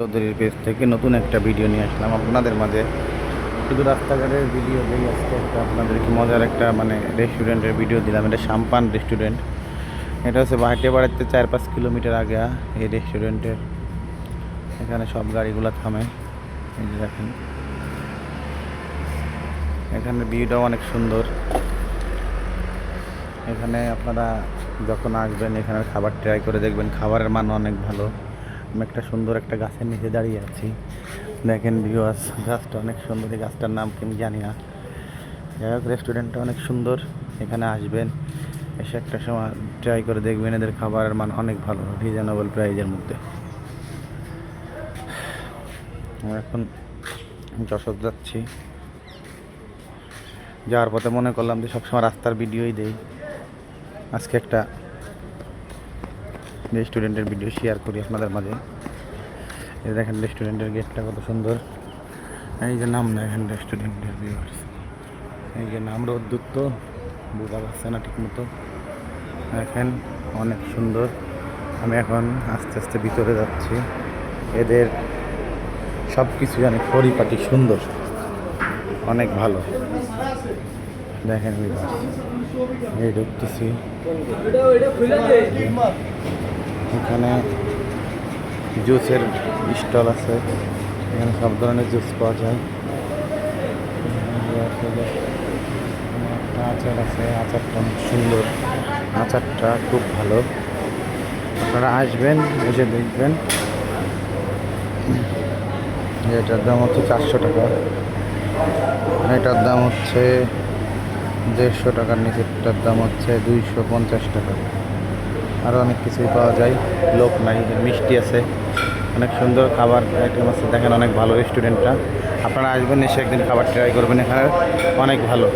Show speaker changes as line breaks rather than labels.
চৌধুরীর পেজ থেকে নতুন একটা ভিডিও নিয়ে আসলাম আপনাদের মাঝে। শুধু রাস্তাঘাটের ভিডিও দিই, আজকে একটা আপনাদেরকে মজার একটা রেস্টুরেন্টের ভিডিও দিলাম। এটা সাম্পান রেস্টুরেন্ট। এটা হচ্ছে হেঁটে বাড়িতে 4-5 কিলোমিটার আগে এই রেস্টুরেন্টের। এখানে সব গাড়িগুলো থামে। এই যে দেখেন, এখানে ভিউটাও অনেক সুন্দর। এখানে আপনারা যখন আসবেন এখানের খাবার ট্রাই করে দেখবেন, খাবারের মান অনেক ভালো। আমি একটা সুন্দর একটা গাছের নিচে দাঁড়িয়ে আছি, দেখেন ভিউয়ার্স, গাছটা অনেক সুন্দর। এই গাছটার নাম কি আমি জানি না। যাই হোক, রেস্টুরেন্টটা অনেক সুন্দর। এখানে আসবেন, এসে একটা সময় ট্রাই করে দেখবেন। এদের খাবারের মান অনেক ভালো, রিজনেবল প্রাইজের মধ্যে। আমরা এখন যশোর যাচ্ছি। যাওয়ার পথে মনে করলাম যে সবসময় রাস্তার ভিডিওই দেই, আজকে একটা রেস্টুরেন্টের ভিডিও শেয়ার করি আপনাদের মাঝে। এই দেখেন রেস্টুরেন্টের গেটটা কত সুন্দর। এই যে নাম দেখেন রেস্টুরেন্টের ভিউয়ার্স, এই যে নাম রোদ্দুর, তো বোঝা যাচ্ছে না ঠিক মতো। দেখেন অনেক সুন্দর। আমি এখন আস্তে আস্তে ভিতরে যাচ্ছি। এদের সব কিছু অনেক পরিপাটি সুন্দর, অনেক ভালো। দেখেন ভিউয়ার্স, এই ঢুকতেছি। এখানে জুসের স্টল আছে, এখানে সব ধরনের জুস পাওয়া যায়। একটা আচার আছে, আচারটা অনেক সুন্দর, আচারটা খুব ভালো। আপনারা আসবেন, এসে দেখবেন। এটার দাম হচ্ছে 400 টাকা, এটার দাম হচ্ছে 150 টাকার, নিচেরটার দাম হচ্ছে 250 টাকা। আরও অনেক কিছুই পাওয়া যায়, লোক নাই। মিষ্টি আছে, অনেক সুন্দর খাবার আইটেম আছে। দেখেন অনেক ভালো রেস্টুরেন্টটা। আপনারা আসবেন, এসে একদিন খাবার ট্রাই করবেন, এখানে অনেক ভালো।